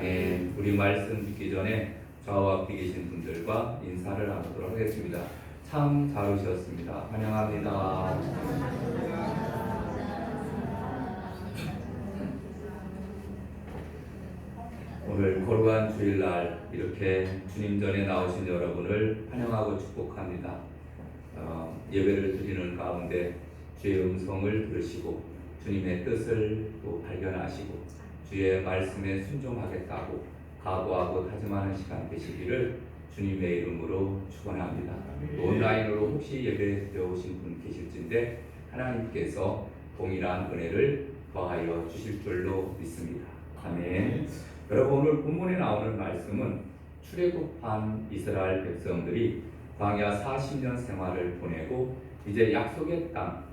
아멘. 우리 말씀 듣기 전에 좌우 앞에 계신 분들과 인사를 나누도록 하겠습니다. 참 잘 오셨습니다. 환영합니다. 오늘 거룩한 주일날 이렇게 주님 전에 나오신 여러분을 환영하고 축복합니다. 예배를 드리는 가운데 주의 음성을 들으시고 주님의 뜻을 또 발견하시고 주의 말씀에 순종하겠다고 각오하고 다짐하는 시간 되시기를 주님의 이름으로 축원합니다. 온라인으로 혹시 예배 드려오신 분 계실진데 하나님께서 동일한 은혜를 더하여 주실 줄로 믿습니다. 아멘. 여러분, 오늘 본문에 나오는 말씀은 출애굽한 이스라엘 백성들이 광야 40년 생활을 보내고 이제 약속의 땅,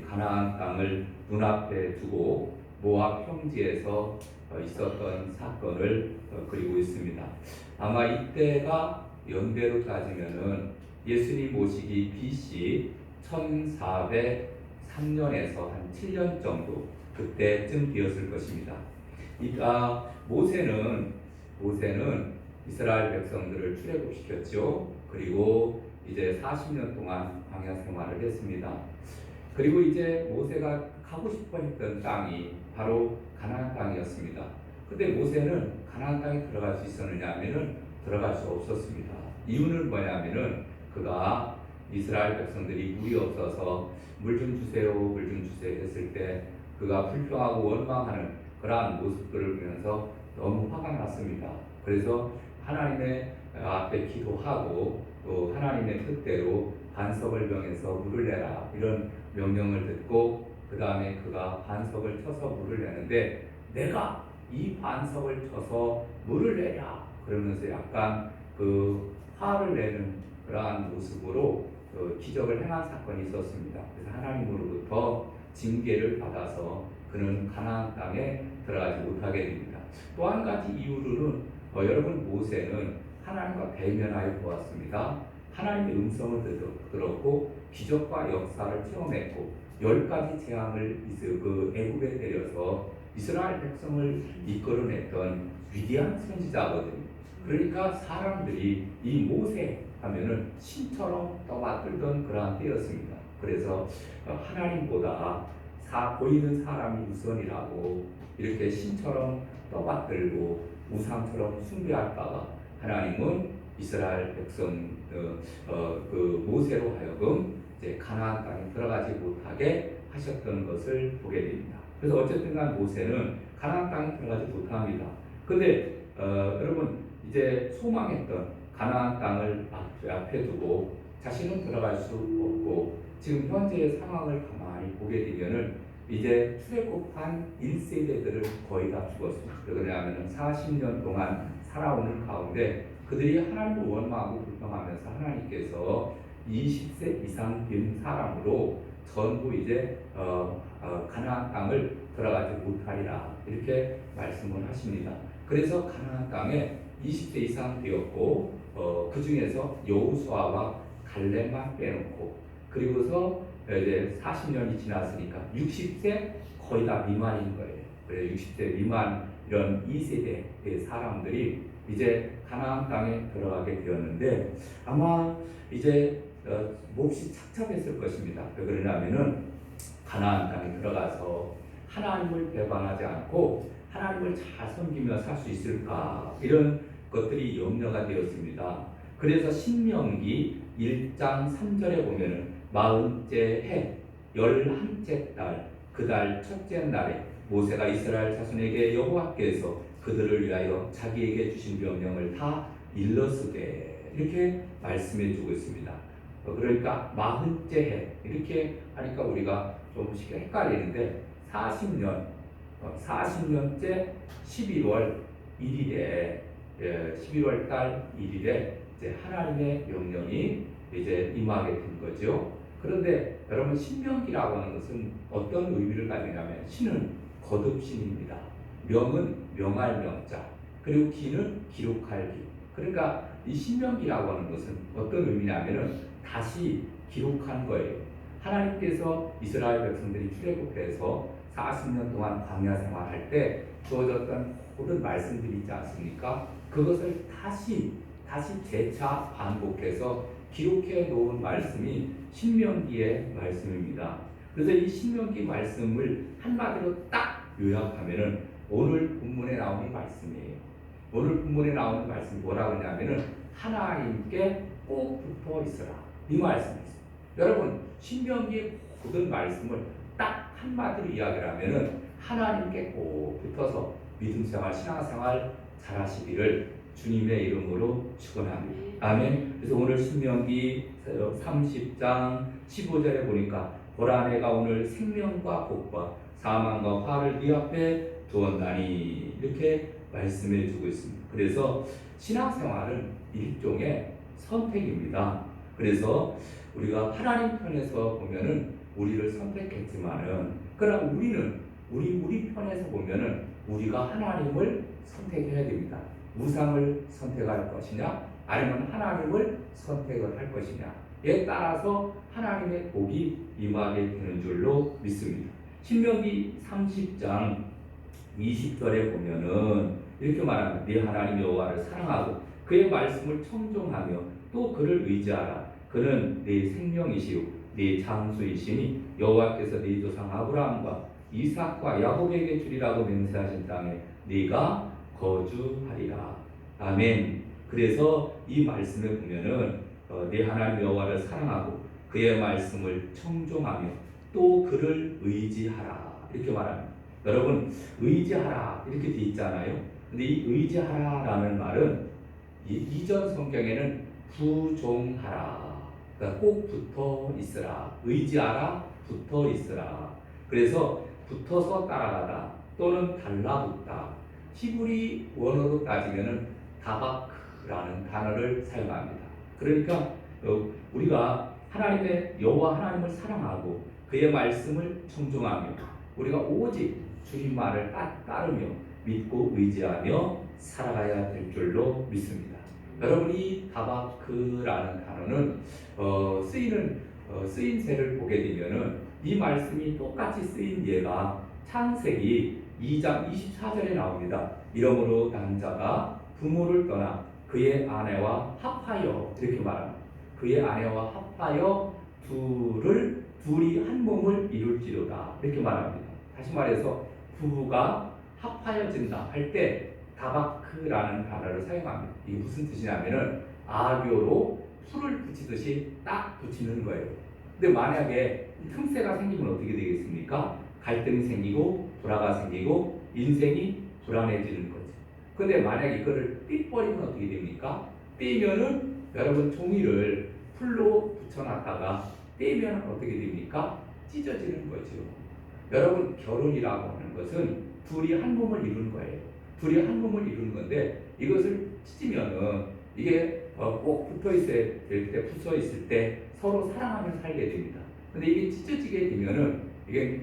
가나안 땅을 눈앞에 두고 모압 평지에서 있었던 사건을 그리고 있습니다. 아마 이때가 연대로 따지면은 예수님 오시기 BC 1403년에서 한 7년 정도 그때쯤 되었을 것입니다. 모세는 이스라엘 백성들을 출애굽시켰죠. 그리고 이제 40년 동안 광야 생활을 했습니다. 그리고 이제 모세가 가고 싶어 했던 땅이 바로 가나안 땅이었습니다. 근데 모세는 가나안 땅에 들어갈 수 있었느냐 하면은 들어갈 수 없었습니다. 이유는 뭐냐면은 그가 이스라엘 백성들이 물이 없어서 물 좀 주세요 했을 때 그가 불평하고 원망하는 그러한 모습들을 보면서 너무 화가 났습니다. 그래서 하나님의 앞에 기도하고 또 하나님의 뜻대로 반석을 명해서 물을 내라 이런 명령을 듣고 그 다음에 그가 반석을 쳐서 물을 내는데 내가 이 반석을 쳐서 물을 내랴 그러면서 약간 그 화를 내는 그러한 모습으로 기적을 행한 사건이 있었습니다. 그래서 하나님으로부터 징계를 받아서 그는 가나안 땅에 들어가지 못하게 됩니다. 또 한 가지 이유로는 여러분 모세는 하나님과 대면하여 보았습니다. 하나님의 음성을 들었고 기적과 역사를 체험했고 10가지 재앙을 애굽에 내려서 이스라엘 백성을 이끌어냈던 위대한 선지자거든요. 그러니까 사람들이 이 모세 하면은 신처럼 떠받들던 그러한 때였습니다. 그래서 하나님보다 보이는 사람이 우선이라고 이렇게 신처럼 떠받들고 우상처럼 숭배할까봐 하나님은 이스라엘 백성 그 모세로 하여금 이제 가나안 땅에 들어가지 못하게 하셨던 것을 보게 됩니다. 그래서 어쨌든간 모세는 가나안 땅에 들어가지 못합니다. 근데 여러분 이제 소망했던 가나안 땅을 앞에 두고 자신은 들어갈 수 없고 지금 현재의 상황을 가만히 보게 되면은 이제 출애굽한 1세대들을 거의 다 죽었습니다. 왜냐하면 40년 동안 살아오는 가운데 그들이 하나님을 원망하고 불평하면서 하나님께서 20세 이상 된 사람으로 전부 이제 가나안 땅을 들어가지 못하리라 이렇게 말씀을 하십니다. 그래서 가나안 땅에 20세 이상 되었고 그 중에서 여호수아와 갈렙만 빼놓고 그리고서 이제 40년이 지났으니까 60세 거의 다 미만인 거예요. 그래서 60세 미만 이런 2세대의 사람들이 이제 가나안 땅에 들어가게 되었는데 아마 이제 몹시 착잡했을 것입니다. 왜 그러냐면은 가나안 땅에 들어가서 하나님을 배반하지 않고 하나님을 잘 섬기며 살 수 있을까 이런 것들이 염려가 되었습니다. 그래서 신명기 1장 3절에 보면은 40째 해 11째 달 그 달 첫째 날에 모세가 이스라엘 자손에게 여호와께서 그들을 위하여 자기에게 주신 명령을 다 일러쓰되 이렇게 말씀해 주고 있습니다. 그러니까 40째 해 이렇게 하니까 우리가 조금씩 헷갈리는데 40년째 11월 1일에 11월 달 1일에 이제 하나님의 명령이 이제 임하게 된 거죠. 그런데 여러분 신명기라고 하는 것은 어떤 의미를 가지냐면 신은 거듭신입니다. 명은 명할 명자 그리고 기는 기록할 기. 그러니까 이 신명기라고 하는 것은 어떤 의미냐면은 다시 기록한 거예요. 하나님께서 이스라엘 백성들이 출애굽해서 40년 동안 광야 생활할 때 주어졌던 모든 말씀들이 있지 않습니까? 그것을 다시 재차 반복해서 기록해 놓은 말씀이 신명기의 말씀입니다. 그래서 이 신명기 말씀을 한마디로 딱 요약하면은 오늘 본문에 나오는 말씀이에요. 오늘 본문에 나오는 말씀이 뭐라고 하냐면은 하나님께 꼭 붙어 있으라, 이 말씀이었어요. 여러분, 신명기의 모든 말씀을 딱 한마디로 이야기를 하면은 하나님께 꼭 붙어서 믿음생활, 신앙생활 잘하시기를 주님의 이름으로 축원합니다. 아멘. 그래서 오늘 신명기 30장 15절에 보니까 보라, 내가 오늘 생명과 복과 사망과 화를 네 앞에 두었나니, 이렇게 말씀해 주고 있습니다. 그래서 신앙생활은 일종의 선택입니다. 그래서 우리가 하나님 편에서 보면은 우리를 선택했지만은, 그러나 우리는 우리 편에서 보면은 우리가 하나님을 선택해야 됩니다. 우상을 선택할 것이냐, 아니면 하나님을 선택을 할 것이냐에 따라서 하나님의 복이 임하게 되는 줄로 믿습니다. 신명기 30장 20절에 보면은 이렇게 말합니다. 네 하나님 여호와를 사랑하고 그의 말씀을 청종하며 또 그를 의지하라. 그는 네 생명이시요 네 장수이시니 여호와께서 네 조상 아브라함과 이삭과 야곱에게 주리라고 맹세하신 땅에 네가 거주하리라. 아멘. 그래서 이 말씀에 보면은 네 하나님 여호와를 사랑하고 그의 말씀을 청종하며 또 그를 의지하라, 이렇게 말합니다. 여러분, 의지하라 이렇게 돼 있잖아요. 근데 이 의지하라라는 말은 이전 성경에는 부종하라, 그러니까 꼭 붙어 있으라, 의지하라, 붙어 있으라. 그래서 붙어서 따라가다 또는 달라붙다. 히브리 원어로 따지면은 다바크라는 단어를 사용합니다. 그러니까 우리가 하나님의 여호와 하나님을 사랑하고 그의 말씀을 청종하며 우리가 오직 주님 말을 따르며 믿고 의지하며 살아가야 될 줄로 믿습니다. 여러분, 이 다바크라는 단어는 쓰임새를 보게 되면은 이 말씀이 똑같이 쓰인 예가 창세기 2장 24절에 나옵니다. 이러므로 남자가 부모를 떠나 그의 아내와 합하여, 이렇게 말합니다. 그의 아내와 합하여 둘이 한 몸을 이룰지로다, 이렇게 말합니다. 다시 말해서 부부가 합하여진다 할 때 다바크라는 단어를 사용합니다. 이게 무슨 뜻이냐면은 아교로 풀을 붙이듯이 딱 붙이는 거예요. 근데 만약에 틈새가 생기면 어떻게 되겠습니까? 갈등이 생기고 불화가 생기고 인생이 불안해지는 거죠. 근데 만약에 이거를 삐버리면 어떻게 됩니까? 삐면은 여러분, 종이를 풀로 붙여놨다가 떼면 어떻게 됩니까? 찢어지는 거죠. 여러분, 결혼이라고 하는 것은 둘이 한 몸을 이루는 거예요. 둘이 한 몸을 이루는 건데 이것을 찢으면은 이게 꼭 붙어 있을 때, 붙어 있을 때 서로 사랑하며 살게 됩니다. 근데 이게 찢어지게 되면은 이게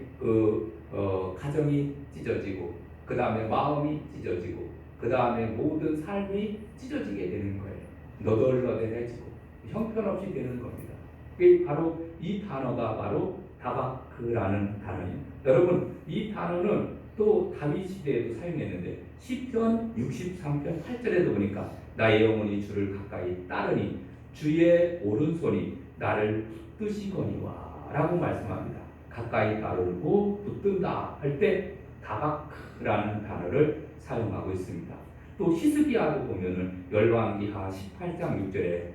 가정이 찢어지고, 그 다음에 마음이 찢어지고, 그 다음에 모든 삶이 찢어지게 되는 거예요. 너덜너덜해지고 형편없이 되는 겁니다. 그게 바로 이 단어가 바로 다바크라는 단어입니다. 여러분, 이 단어는 또 다윗 시대에도 사용했는데 시편 63편 8절에도 보니까 나의 영혼이 주를 가까이 따르니 주의 오른손이 나를 붙드시거니와 라고 말씀합니다. 가까이 따르고 붙든다 할 때 다바크라는 단어를 사용하고 있습니다. 또 히스기야도 보면은 열왕기하 18장 6절에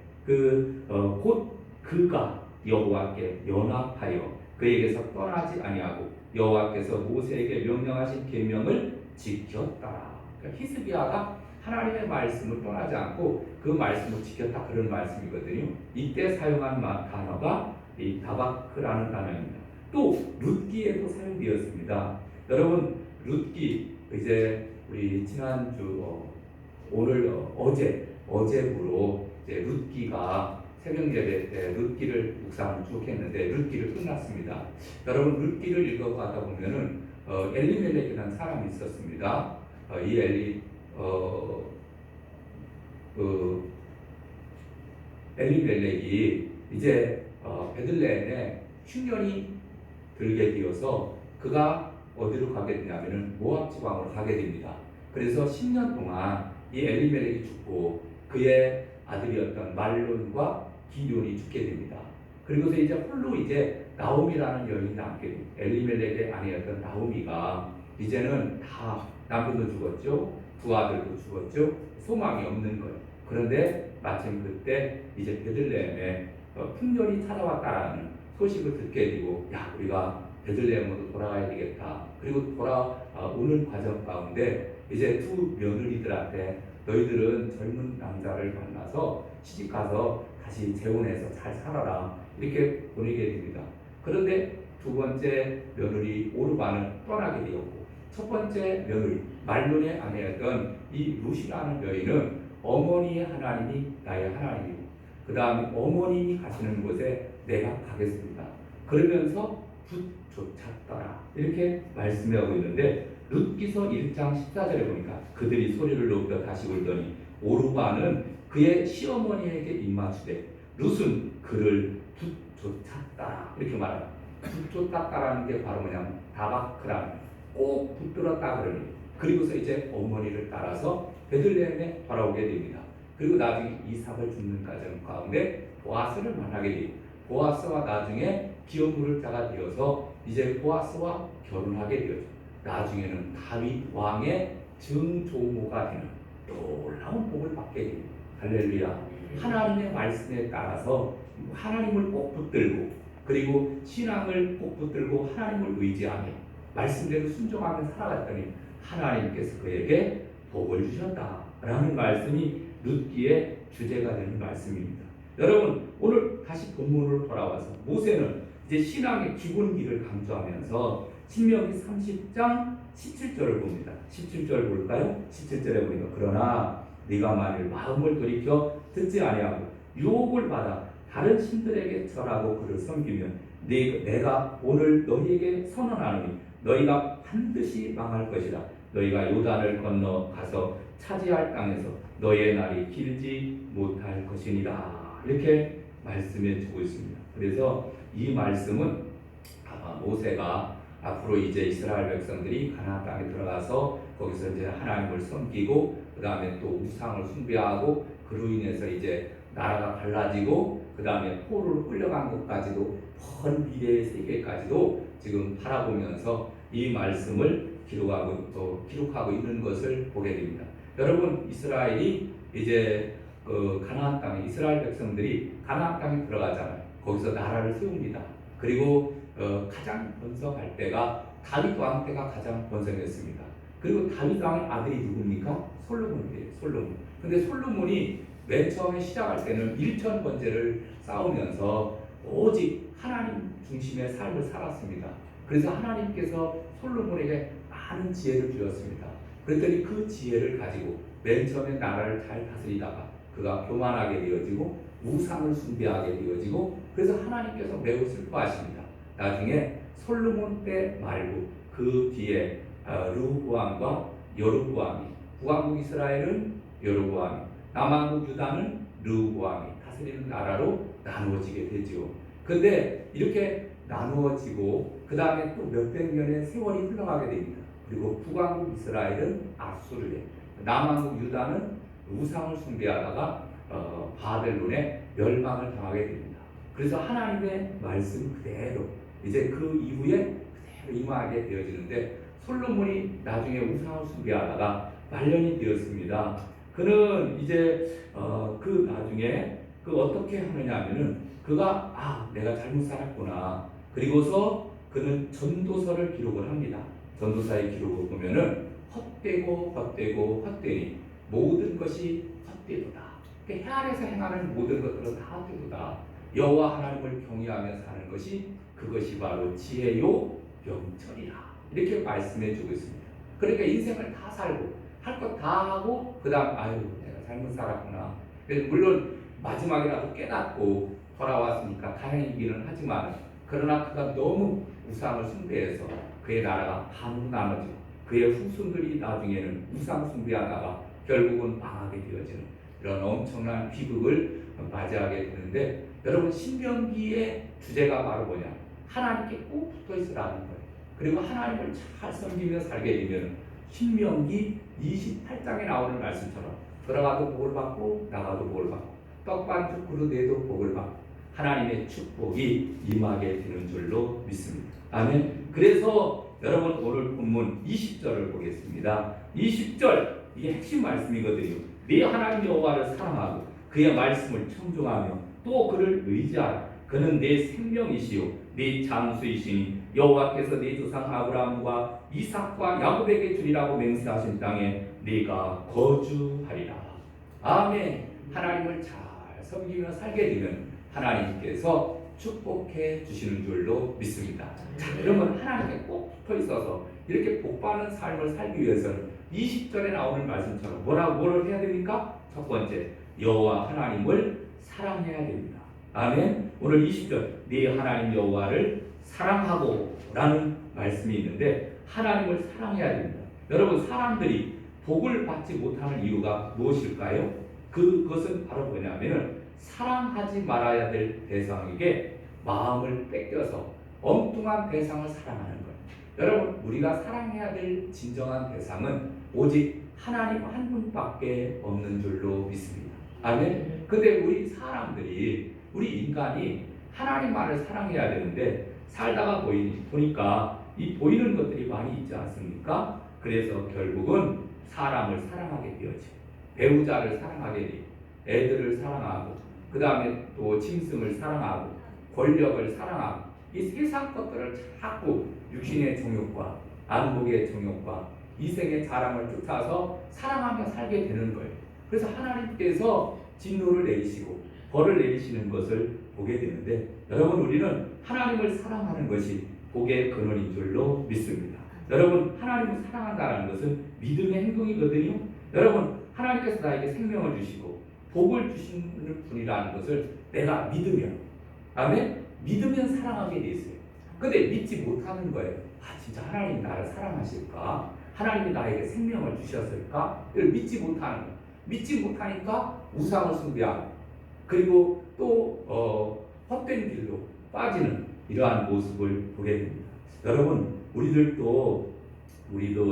곧 그가 여호와께 연합하여 그에게서 떠나지 아니하고 여호와께서 모세에게 명령하신 계명을 지켰다. 그러니까 히스기야가 하나님의 말씀을 떠나지 않고 그 말씀을 지켰다, 그런 말씀이거든요. 이때 사용한 단어가 이 다바크라는 단어입니다. 또 룻기에도 사용되었습니다. 여러분, 룻기, 이제 우리 지난주 어제부로 이제 룻기가 새벽 예배 때 룻기를 묵상을 쭉 했는데 룻기를 끝났습니다. 여러분, 룻기를 읽어가다 보면은 엘리멜렉이라는 사람이 있었습니다. 이 엘리멜렉이 이제 베들레헴에 흉년이 들게 되어서 그가 어디로 가게 되냐면은 모압 지방으로 가게 됩니다. 그래서 10년 동안 이 엘리멜렉이 죽고 그의 아들이었던 말론과 기럝이 죽게 됩니다. 그리고서 이제 홀로 이제 나오미라는 여인이 남게 됩니다. 엘리멜렉의 아내였던 나오미가 이제는 다 남편도 죽었죠. 두 아들도 죽었죠. 소망이 없는 거예요. 그런데 마침 그때 이제 베들레헴에 풍년이 찾아왔다라는 소식을 듣게 되고, 야, 우리가 베들레헴으로 돌아가야 되겠다. 그리고 돌아오는 과정 가운데 이제 두 며느리들한테 너희들은 젊은 남자를 만나서 시집가서 다시 재혼해서 잘 살아라, 이렇게 보내게 됩니다. 그런데 두 번째 며느리 오르바는 떠나게 되었고, 첫 번째 며느리 말론의 아내였던 이 룻이라는 여인은 어머니의 하나님이 나의 하나님이고 그 다음에 어머님이 가시는 곳에 내가 가겠습니다. 그러면서 쫓았더라, 이렇게 말씀하고 있는데, 룻기서 1장 14절에 보니까 그들이 소리를 높여 다시 울더니 오르바는 그의 시어머니에게 입맞추되 룻은 그를 쫓았다, 이렇게 말합니다. 쫓았다라는 게 바로 뭐냐면 다바크라는, 꼭 붙들었다 그러니. 그리고서 이제 어머니를 따라서 베들레헴에 돌아오게 됩니다. 그리고 나중에 이삭을 죽는 과정 가운데 보아스를 만나게 됩니다. 보아스와 나중에 기업물을 자가 되어서 이제 보아스와 결혼하게 되었죠. 나중에는 다윗 왕의 증조모가 되는 놀라운 복을 받게 됩니다. 할렐루야. 하나님의 말씀에 따라서 하나님을 꼭 붙들고, 그리고 신앙을 꼭 붙들고 하나님을 의지하며 말씀대로 순종하며 살아갔더니 하나님께서 그에게 복을 주셨다라는 말씀이 룻기의 주제가 되는 말씀입니다. 여러분, 오늘 다시 본문으로 돌아와서 모세는 이제 신앙의 기본기를 강조하면서 신명기 30장 17절을 봅니다. 17절 볼까요? 17절에 보니까 그러나 네가 만일 마음을 돌이켜 듣지 아니하고 유혹을 받아 다른 신들에게 절하고 그를 섬기면 내가 오늘 너희에게 선언하노니 너희가 반드시 망할 것이다. 너희가 요단을 건너 가서 차지할 땅에서 너희의 날이 길지 못할 것이니라, 이렇게 말씀해 주고 있습니다. 그래서 이 말씀은 모세가 앞으로 이제 이스라엘 백성들이 가나안 땅에 들어가서 거기서 이제 하나님을 섬기고 그 다음에 또 우상을 숭배하고 그로 인해서 이제 나라가 갈라지고 그 다음에 포로로 끌려간 것까지도, 먼 미래의 세계까지도 지금 바라보면서 이 말씀을 기록하고 있는 것을 보게 됩니다. 여러분, 이스라엘이 이제 가나안 땅에, 이스라엘 백성들이 가나안 땅에 들어가잖아요. 거기서 나라를 세웁니다. 그리고 가장 번성할 때가 다윗 왕 때가 가장 번성했습니다. 그리고 다윗 왕의 아들이 누굽니까? 솔로몬이에요. 솔로몬. 근데 솔로몬이 맨 처음에 시작할 때는 일천 번제를 쌓으면서 오직 하나님 중심의 삶을 살았습니다. 그래서 하나님께서 솔로몬에게 많은 지혜를 주었습니다. 그랬더니 그 지혜를 가지고 맨 처음에 나라를 잘 다스리다가 그가 교만하게 되어지고 우상을 숭배하게 되어지고, 그래서 하나님께서 매우 슬퍼하십니다. 나중에 솔로몬 때 말고 그 뒤에 르호보암과 여로보암이, 북왕국 이스라엘은 여로보암이, 남왕국 유다는 르호보암이 다스리는 나라로 나누어지게 되죠. 근데 이렇게 나누어지고 그 다음에 또 몇백 년의 세월이 흘러가게 됩니다. 그리고 북왕국 이스라엘은 아수르에, 남왕국 유다는 우상을 숭배하다가 바벨론에 멸망을 당하게 됩니다. 그래서 하나님의 말씀 그대로 이제 그 이후에 그대로 임하게 되어지는데, 솔로몬이 나중에 우상을 숭배하다가 말년이 되었습니다. 그는 이제 그 나중에 어떻게 하느냐 하면은 그가 내가 잘못 살았구나. 그리고서 그는 전도서를 기록을 합니다. 전도서의 기록을 보면은 헛되니 모든 것이 헛되도다. 해 아래서 행하는 모든 것들은 다 헛되도다. 여호와 하나님을 경외하며 사는 것이 그것이 바로 지혜요 영천이라, 이렇게 말씀해 주고 있습니다. 그러니까 인생을 다 살고 할 것 다 하고 그 다음 내가 잘못 살았구나. 물론 마지막이라도 깨닫고 돌아왔으니까 다행이기는 하지만, 그러나 그가 너무 우상을 숭배해서 그의 나라가 반으로 나눠지고 그의 후손들이 나중에는 우상 숭배하다가 결국은 망하게 되어지는 이런 엄청난 비극을 맞이하게 되는데, 여러분, 신명기의 주제가 바로 뭐냐? 하나님께 꼭 붙어 있으라는 거예요. 그리고 하나님을 잘 섬기며 살게 되면 신명기 28장에 나오는 말씀처럼 들어가도 복을 받고 나가도 복을 받고 떡반죽 그릇 내도 복을 받고 하나님의 축복이 임하게 되는 줄로 믿습니다. 아멘. 그래서 여러분 오늘 본문 20절을 보겠습니다. 20절 이게 핵심 말씀이거든요. 네 하나님 여호와를 사랑하고 그의 말씀을 청종하며 또 그를 의지하라. 그는 내 생명이시요 네 장수이시니 여호와께서 네 조상 아브라함과 이삭과 야곱에게 주리라고 맹세하신 땅에 네가 거주하리라. 아멘. 하나님을 잘 섬기며 살게 되면 하나님께서 축복해 주시는 줄로 믿습니다. 자, 그러면 하나님께 꼭 붙어 있어서 이렇게 복받는 삶을 살기 위해서는 20절에 나오는 말씀처럼 뭐를 해야 됩니까? 첫 번째, 여호와 하나님을 사랑해야 됩니다. 아멘. 오늘 20절 네 하나님 여호와를 사랑하고 라는 말씀이 있는데 하나님을 사랑해야 됩니다. 여러분 사람들이 복을 받지 못하는 이유가 무엇일까요? 그것은 바로 뭐냐면 사랑하지 말아야 될 대상에게 마음을 뺏겨서 엉뚱한 대상을 사랑하는 거예요. 여러분 우리가 사랑해야 될 진정한 대상은 오직 하나님 한 분밖에 없는 줄로 믿습니다. 아멘. 근데 우리 사람들이 우리 인간이 하나님만을 사랑해야 되는데 살다가 보니까 이 보이는 것들이 많이 있지 않습니까? 그래서 결국은 사람을 사랑하게 되어져. 배우자를 사랑하게 돼. 애들을 사랑하고 그 다음에 또 짐승을 사랑하고 권력을 사랑하고 이 세상 것들을 자꾸 육신의 정욕과 안목의 정욕과 이생의 자랑을 쫓아서 사랑하며 살게 되는 거예요. 그래서 하나님께서 진노를 내리시고 벌을 내리시는 것을 보게 되는데 여러분 우리는 하나님을 사랑하는 것이 복의 근원인 줄로 믿습니다. 여러분 하나님을 사랑한다는 것은 믿음의 행동이거든요. 여러분 하나님께서 나에게 생명을 주시고 복을 주시는 분이라는 것을 내가 믿으면 아멘? 믿으면 사랑하게 돼 있어요. 근데 믿지 못하는 거예요. 아 진짜 하나님이 나를 사랑하실까? 하나님이 나에게 생명을 주셨을까? 이걸 믿지 못하는 거예요. 믿지 못하니까 우상을 숭배하고 그리고 또 헛된 길로 빠지는 이러한 모습을 보게 됩니다. 여러분 우리도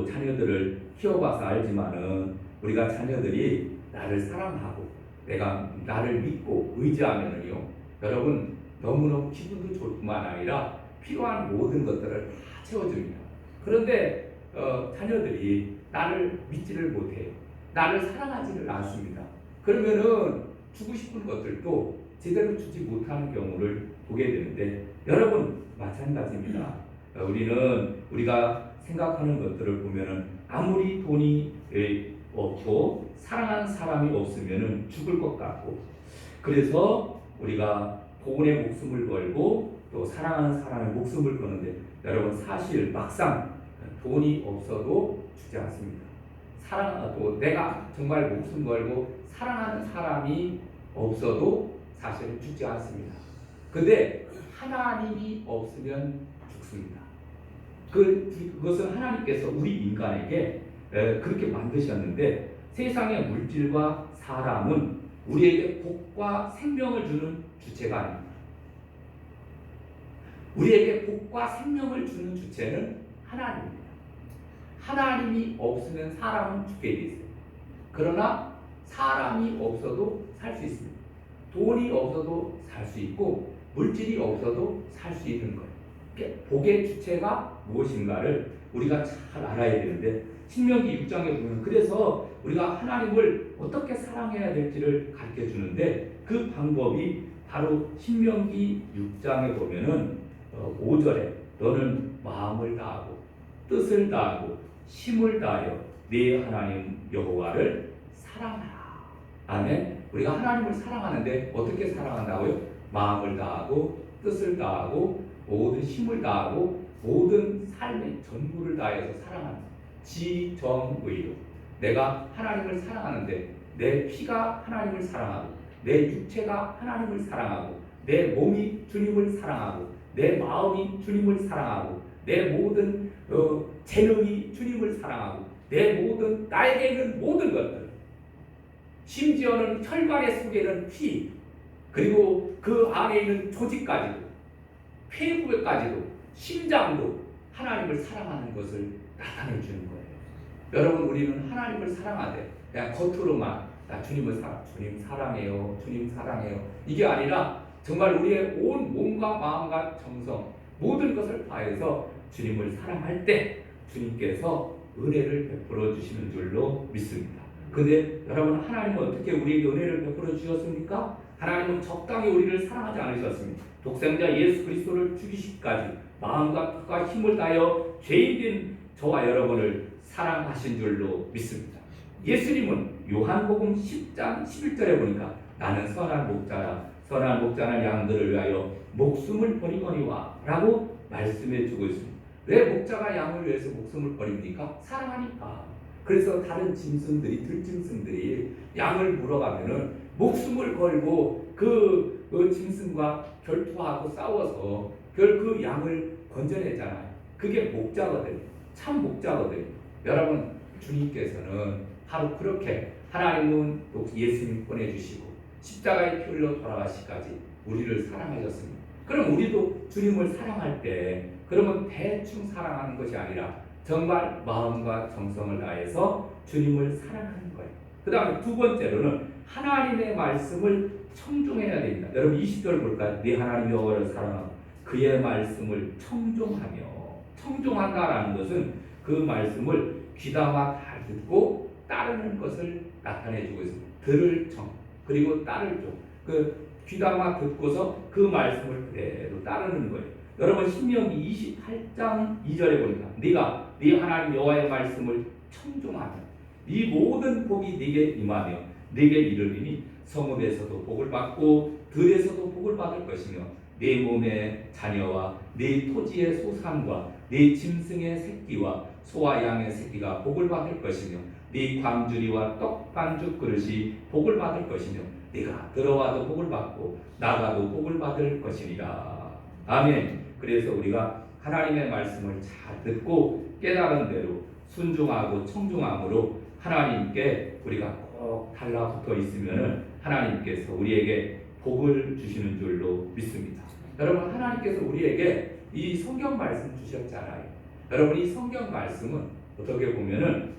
자녀들을 키워봐서 알지만은 우리가 자녀들이 나를 사랑하고 내가 나를 믿고 의지하면은요 여러분 너무너무 기분도 좋을 뿐만 아니라 필요한 모든 것들을 다 채워줍니다. 그런데 자녀들이 나를 믿지를 못해요. 나를 사랑하지를 않습니다. 그러면은 주고 싶은 것들도 제대로 주지 못하는 경우를 보게 되는데 여러분 마찬가지입니다. 우리가 생각하는 것들을 보면은 아무리 돈이 없고 사랑하는 사람이 없으면은 죽을 것 같고 그래서 우리가 돈의 목숨을 걸고 또 사랑하는 사람의 목숨을 거는데 여러분 사실 막상 돈이 없어도 주지 않습니다. 또 내가 정말 목숨 걸고 사랑하는 사람이 없어도 사실은 죽지 않습니다. 근데 하나님이 없으면 죽습니다. 그것은 하나님께서 우리 인간에게 그렇게 만드셨는데 세상의 물질과 사람은 우리에게 복과 생명을 주는 주체가 아닙니다. 우리에게 복과 생명을 주는 주체는 하나님입니다. 하나님이 없으면 사람은 죽게 돼 있어요. 그러나 사람이 없어도 살 수 있습니다. 돈이 없어도 살 수 있고 물질이 없어도 살 수 있는 거예요. 복의 주체가 무엇인가를 우리가 잘 알아야 되는데 신명기 6장에 보면 그래서 우리가 하나님을 어떻게 사랑해야 될지를 가르쳐 주는데 그 방법이 바로 신명기 6장에 보면은 5절에 너는 마음을 다하고 뜻을 다하고 힘을 다하여 네 하나님 여호와를 사랑하라. 아멘. 우리가 하나님을 사랑하는데 어떻게 사랑한다고요? 마음을 다하고 뜻을 다하고 모든 힘을 다하고 모든 삶의 전부를 다해서 사랑하는 지정의로 내가 하나님을 사랑하는데 내 피가 하나님을 사랑하고 내 육체가 하나님을 사랑하고 내 몸이 주님을 사랑하고 내 마음이 주님을 사랑하고 내 모든 재능이 주님을 사랑하고 내 모든 나에게 있는 모든 것들 심지어는 혈관의 속에는 피 그리고 그 안에 있는 조직까지도 폐부까지도 심장도 하나님을 사랑하는 것을 나타내 주는 거예요. 여러분, 우리는 하나님을 사랑하되 그냥 겉으로만 나 주님을 주님 사랑해요, 주님 사랑해요, 이게 아니라 정말 우리의 온 몸과 마음과 정성 모든 것을 다해서 주님을 사랑할 때 주님께서 은혜를 베풀어 주시는 줄로 믿습니다. 근데 여러분, 하나님은 어떻게 우리에게 은혜를 베풀어 주셨습니까? 하나님은 적당히 우리를 사랑하지 않으셨습니다. 독생자 예수 그리스도를 죽이시기까지 마음과 뜻과 힘을 다하여 죄인된 저와 여러분을 사랑하신 줄로 믿습니다. 예수님은 요한복음 10장 11절에 보니까 나는 선한 목자라, 선한 목자는 양들을 위하여 목숨을 버리거니와 라고 말씀해 주고 있습니다. 왜 목자가 양을 위해서 목숨을 버립니까? 사랑하니까. 그래서 다른 짐승들이, 들짐승들이 양을 물어가면은 목숨을 걸고 그 짐승과 결투하고 싸워서 그 양을 건져내잖아요. 그게 목자거든요. 참 목자거든요. 여러분, 주님께서는 바로 그렇게 하나님은 또 예수님 보내주시고 십자가의 피 흘려 돌아가시까지 우리를 사랑하셨습니다. 그럼 우리도 주님을 사랑할 때 그러면 대충 사랑하는 것이 아니라 정말 마음과 정성을 다해서 주님을 사랑하는 거예요. 그 다음에 두 번째로는 하나님의 말씀을 청종해야 됩니다. 여러분 20절 볼까요? 네 하나님 여호와를 사랑하고 그의 말씀을 청종하며, 청종한다라는 것은 그 말씀을 귀담아 잘 듣고 따르는 것을 나타내주고 있습니다. 들을 청, 그리고 따를 종. 그 귀담아 듣고서 그 말씀을 그대로 따르는 거예요. 여러분 신명기 28장 2절에 보니까 네가 네 하나님 여호와의 말씀을 청종하면 이 모든 복이 네게 임하며 네게 이르리니 성읍에서도 복을 받고 들에서도 복을 받을 것이며 네 몸의 자녀와 네 토지의 소산과 네 짐승의 새끼와 소와 양의 새끼가 복을 받을 것이며 네 광주리와 떡 반죽 그릇이 복을 받을 것이며 네가 들어와도 복을 받고 나가도 복을 받을 것이니라. 아멘. 그래서 우리가 하나님의 말씀을 잘 듣고 깨달은 대로 순종하고 청종함으로 하나님께 우리가 꼭 달라붙어 있으면 하나님께서 우리에게 복을 주시는 줄로 믿습니다. 여러분, 하나님께서 우리에게 이 성경 말씀 주셨잖아요. 여러분, 이 성경 말씀은 어떻게 보면은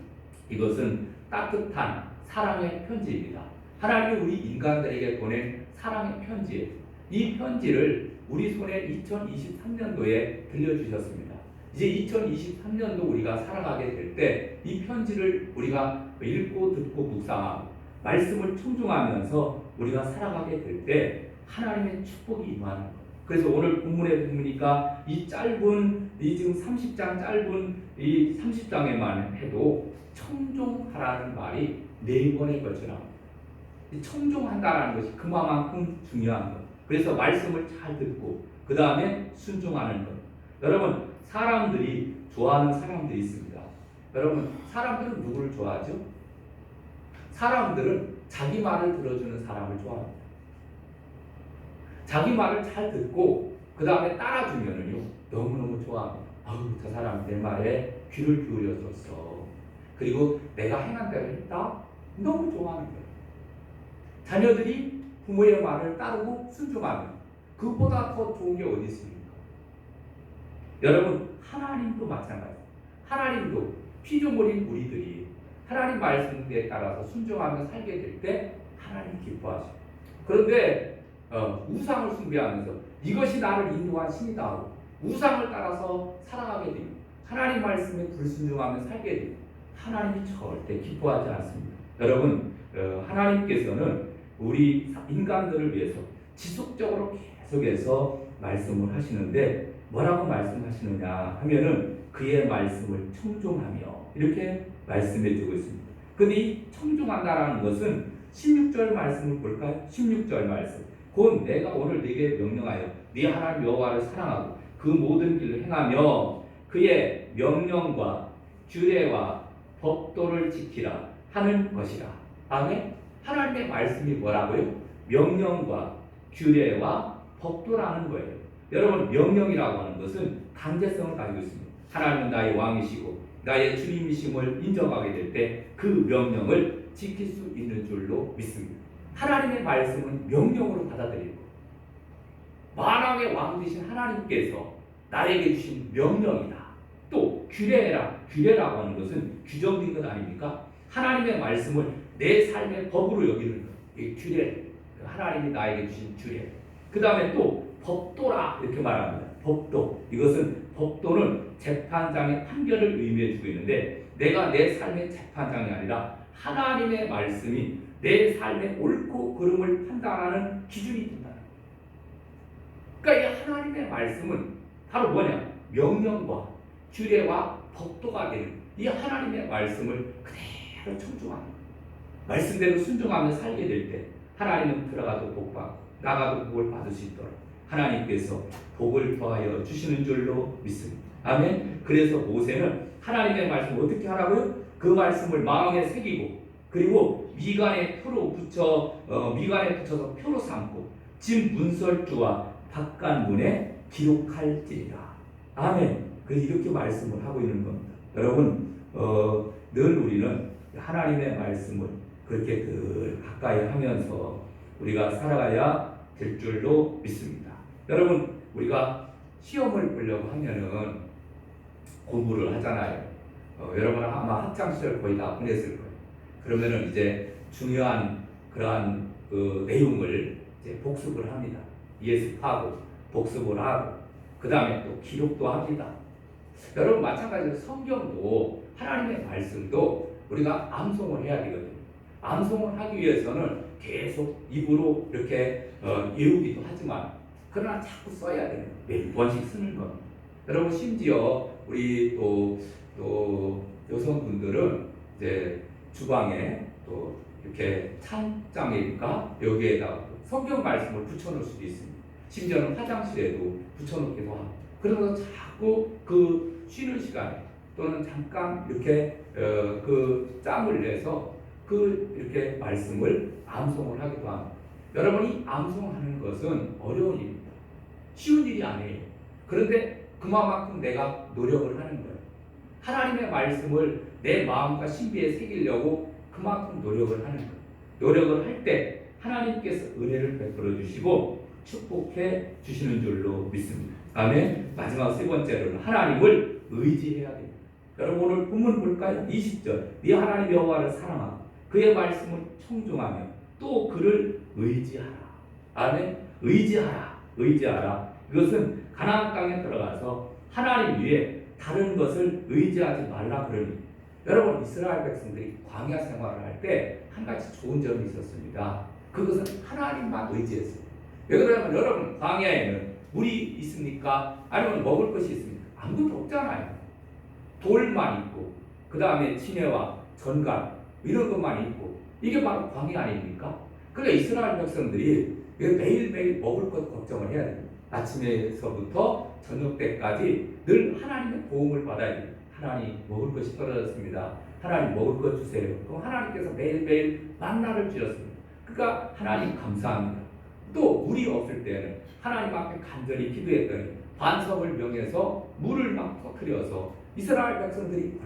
이것은 따뜻한 사랑의 편지입니다. 하나님이 우리 인간들에게 보낸 사랑의 편지예요. 이 편지를 우리 손에 2023년도에 들려주셨습니다. 이제 2023년도 우리가 살아가게 될 때 이 편지를 우리가 읽고 듣고 묵상하고 말씀을 청중하면서 우리가 살아가게 될 때 하나님의 축복이 임하는 거예요. 그래서 오늘 본문에 보니까 이 짧은 이 지금 30장 짧은 이 30장에만 해도 청종하라는 말이 4번에 걸쳐 나옵니다. 청종한다라는 것이 그만큼 중요한 것. 그래서 말씀을 잘 듣고 그 다음에 순종하는 것. 여러분, 사람들이 좋아하는 사람들이 있습니다. 여러분, 사람들은 누구를 좋아하죠? 사람들은 자기 말을 들어주는 사람을 좋아합니다. 자기 말을 잘 듣고 그 다음에 따라주면은요 너무너무 좋아합니다. 아우, 저 사람 내 말에 귀를 기울여줬어. 그리고 내가 행한 대로 했다. 너무 좋아하는 거예요. 자녀들이 부모의 말을 따르고 순종하면 그보다 더 좋은 게 어디 있습니까? 여러분, 하나님도 마찬가지예요. 하나님도 피조물인 우리들이 하나님 말씀에 따라서 순종하며 살게 될 때 하나님 기뻐하셔요. 그런데 우상을 숭배하면서 이것이 나를 인도한 신이다 하고 우상을 따라서 살아가게 됩니다. 하나님 말씀에 불순종하며 살게 됩니다. 하나님이 절대 기뻐하지 않습니다. 여러분, 하나님께서는 우리 인간들을 위해서 지속적으로 계속해서 말씀을 하시는데 뭐라고 말씀하시느냐 하면은 그의 말씀을 청종하며 이렇게 말씀해 주고 있습니다. 근데 이 청종한다라는 것은 16절 말씀을 볼까요? 16절 말씀. 곧 내가 오늘 네게 명령하여 네 하나님 여호와를 사랑하고 그 모든 길을 행하며 그의 명령과 규례와 법도를 지키라 하는 것이라. 아멘. 하나님의 말씀이 뭐라고요? 명령과 규례와 법도라는 거예요. 여러분, 명령이라고 하는 것은 강제성을 가지고 있습니다. 하나님은 나의 왕이시고 나의 주님이심을 인정하게 될 때 그 명령을 지킬 수 있는 줄로 믿습니다. 하나님의 말씀은 명령으로 받아들이고 만왕의 왕 되신 하나님께서 나에게 주신 명령이다. 또 규례라고 하는 것은 규정된 것 아닙니까? 하나님의 말씀을 내 삶의 법으로 여기는 것. 이 규례. 하나님이 나에게 주신 규례. 그 다음에 또 법도라 이렇게 말합니다. 법도. 이것은 법도는 재판장의 판결을 의미해 주고 있는데 내가 내 삶의 재판장이 아니라 하나님의 말씀이 내 삶의 옳고 그름을 판단하는 기준이 된다. 그러니까 이 하나님의 말씀은 바로 뭐냐? 명령과 규례와 법도가 되는 이 하나님의 말씀을 그대로 청중하는 거예요. 말씀대로 순종하며 살게 될 때 하나님은 들어가도 복받고 나가도 복을 받을 수 있도록 하나님께서 복을 더하여 주시는 줄로 믿습니다. 아멘. 그래서 모세는 하나님의 말씀을 어떻게 하라고요? 그 말씀을 마음에 새기고 그리고 미간에 붙여서 표로 삼고 집 문설주와 바깥문에 기록할지니라. 아멘. 그래서 이렇게 말씀을 하고 있는 겁니다. 여러분 늘 우리는 하나님의 말씀을 그렇게 늘 가까이 하면서 우리가 살아가야 될 줄로 믿습니다. 여러분 우리가 시험을 보려고 하면은 공부를 하잖아요. 여러분 아마 학창 시절 거의 다 보냈을 거예요. 그러면은 이제 중요한 그러한 그 내용을 이제 복습을 합니다. 예습하고 복습을 하고 그 다음에 또 기록도 합니다. 여러분 마찬가지로 성경도 하나님의 말씀도 우리가 암송을 해야 되거든요. 암송을 하기 위해서는 계속 입으로 이렇게 외우기도 하지만 그러나 자꾸 써야 돼요. 몇 번씩 쓰는 겁니다. 여러분 심지어 우리 또 여성분들은 이제 주방에 또 이렇게 찬장이니까 여기에다가 성경 말씀을 붙여놓을 수도 있습니다. 심지어는 화장실에도 붙여놓기도 하고 그러면서 자꾸 그 쉬는 시간에 또는 잠깐 이렇게 그 짬을 내서 그 이렇게 말씀을 암송을 하기도 합니다. 여러분이 암송하는 것은 어려운 일입니다. 쉬운 일이 아니에요. 그런데 그만큼 내가 노력을 하는 거예요. 하나님의 말씀을 내 마음과 신비에 새기려고 그만큼 노력을 하는 거예요. 노력을 할 때 하나님께서 은혜를 베풀어 주시고 축복해 주시는 줄로 믿습니다. 아멘. 마지막 세 번째로는 하나님을 의지해야 됩니다. 여러분 오늘 본문 볼까요? 20절 네 하나님 여호와를 사랑하고 그의 말씀을 청종하며 또 그를 의지하라. 아멘. 의지하라. 이것은 가나안 땅에 들어가서 하나님 위에 다른 것을 의지하지 말라 그러니 여러분 이스라엘 백성들이 광야 생활을 할 때 한 가지 좋은 점이 있었습니다. 그것은 하나님만 의지했어요. 왜 그러냐면 여러분 광야에는 물이 있습니까? 아니면 먹을 것이 있습니까? 아무것도 없잖아요. 돌만 있고 그 다음에 지네와 전갈 이런 것만 있고 이게 바로 광야 아닙니까? 그러니까 이스라엘 백성들이 매일매일 먹을 것 걱정을 해야 돼요. 아침에서부터 저녁 때까지 늘 하나님의 도움을 받아야 돼요. 하나님 먹을 것이 떨어졌습니다. 하나님 먹을 것 주세요. 또 하나님께서 매일매일 만나를 주셨습니다. 그러니까 하나님 감사합니다. 또 물이 없을 때는 하나님 앞에 간절히 기도했더니 반석을 명해서 물을 막 터뜨려서 이스라엘 백성들이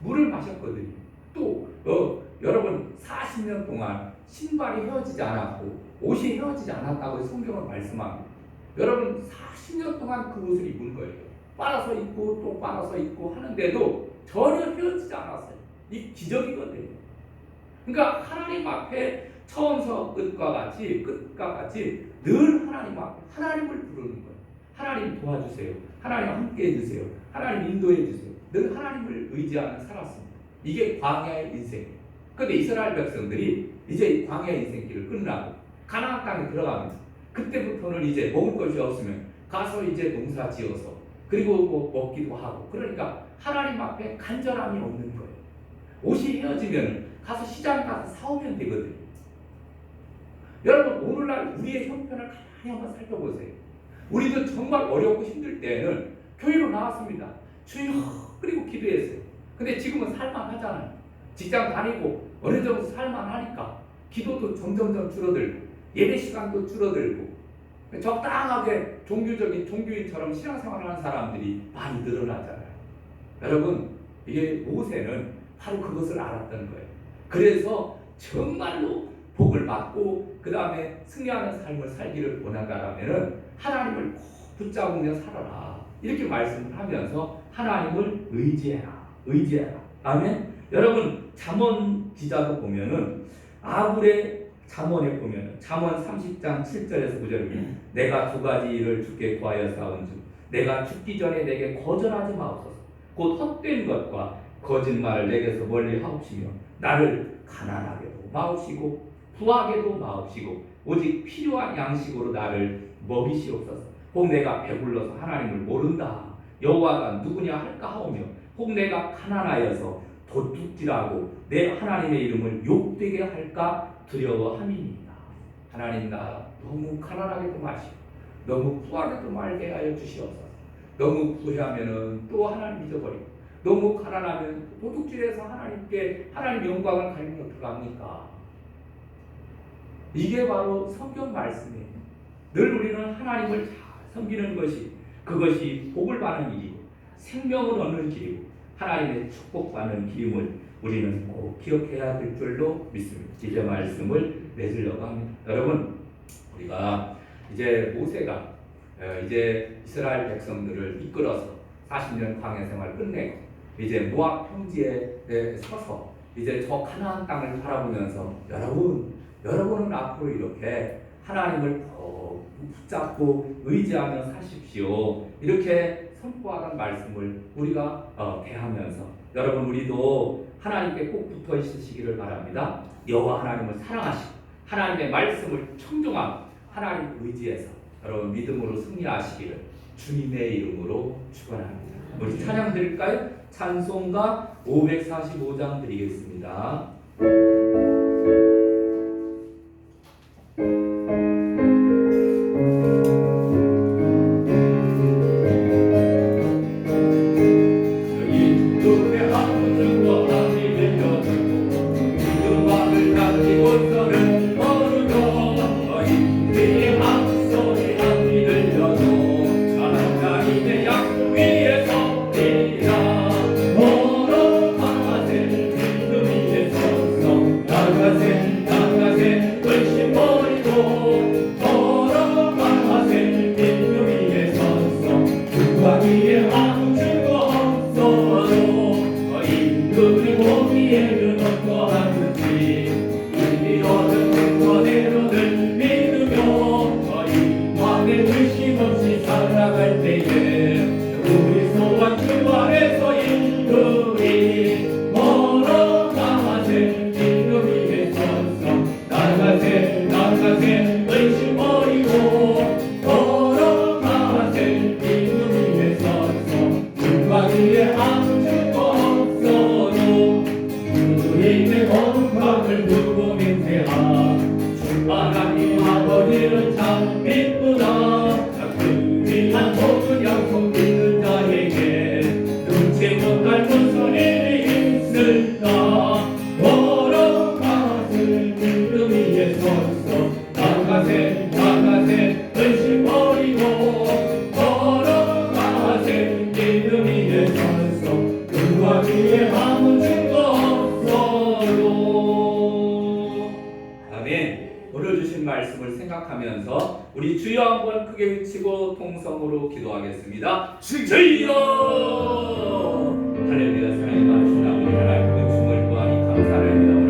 물을 마셨거든요. 또 여러분 40년 동안 신발이 헤어지지 않았고 옷이 헤어지지 않았다고 성경은 말씀합니다. 여러분 40년 동안 그 옷을 입은 거예요. 빨아서 입고 또 빨아서 입고 하는데도 전혀 헤어지지 않았어요. 이 기적이거든요. 그러니까 하나님 앞에 처음서 끝과 같이 늘 하나님 앞에 하나님을 부르는 거예요. 하나님 도와주세요. 하나님 함께 해주세요. 하나님 인도해 주세요. 늘 하나님을 의지하며 살았습니다. 이게 광야의 인생이에요. 그런데 이스라엘 백성들이 이제 광야의 인생길을 끝나고 가나안 땅에 들어갑니다. 그때부터는 이제 먹을 것이 없으면 가서 이제 농사 지어서 그리고 뭐 먹기도 하고 그러니까 하나님 앞에 간절함이 없는 거예요. 옷이 헤어지면 가서 시장 가서 사오면 되거든요. 여러분 오늘날 우리의 형편을 가만히 한번 살펴보세요. 우리도 정말 어렵고 힘들 때는 교회로 나왔습니다. 주여 그리고 기도했어요. 근데 지금은 살만하잖아요. 직장 다니고 어느 정도 살만하니까 기도도 점점점 줄어들고 예배 시간도 줄어들고 적당하게 종교적인 종교인처럼 신앙생활을 하는 사람들이 많이 늘어나잖아요. 여러분 이게 모세는 바로 그것을 알았던 거예요. 그래서 정말로 복을 받고 그 다음에 승리하는 삶을 살기를 원한다라면 하나님을 꼭 붙잡으며 살아라. 이렇게 말씀을 하면서 하나님을 의지해라. 아멘. 여러분 잠언 기자도 보면은 아굴의 잠언에 보면은 잠언 30장 7절에서 9절에 내가 두 가지 일을 주께 구하여 싸운즉 내가 죽기 전에 내게 거절하지 마옵소서. 곧 헛된 것과 거짓말을 내게서 멀리 하옵시며 나를 가난하게도 마옵시고 부하게도 마옵시고 오직 필요한 양식으로 나를 먹이시옵소서. 혹 내가 배불러서 하나님을 모른다 여호와가 누구냐 할까 하오며 혹 내가 가난하여서 도둑질하고 내 하나님의 이름을 욕되게 할까 두려워함이니이다. 하나님 나 너무 가난하게도 마시고 너무 부하게도 말게 하여 주시옵소서. 너무 부해하면은 또 하나님 잊어버리고 너무 가난하면 도둑질해서 하나님 영광을 가리면 어떡합니까? 이게 바로 성경 말씀이에요. 늘 우리는 하나님을 잘 섬기는 것이 그것이 복을 받는 일이고 생명을 얻는 길이고 하나님의 축복받는 길임을 우리는 꼭 기억해야 될 줄로 믿습니다. 이제 말씀을 맺으려고 합니다. 여러분 우리가 이제 모세가 이제 이스라엘 백성들을 이끌어서 40년 광야 생활을 끝내고 이제 모압 평지에 서서 이제 저 가나안 땅을 바라보면서 여러분은 앞으로 이렇게 하나님을 붙잡고 의지하며 사십시오. 이렇게 선포하는 말씀을 우리가 대하면서 여러분 우리도 하나님께 꼭 붙어 있으시기를 바랍니다. 여호와 하나님을 사랑하시고 하나님의 말씀을 청종하고 하나님 의지해서 여러분 믿음으로 승리하시기를 주님의 이름으로 축원합니다. 우리 찬양 드릴까요? 찬송가 545장 드리겠습니다. 생각하면서 우리 주여 한번 크게 외치고 통성으로 기도하겠습니다. 주여! 할렐루야. 사랑이 많으신 아버지 하나님 그 춤을 구하니 감사를 합니다.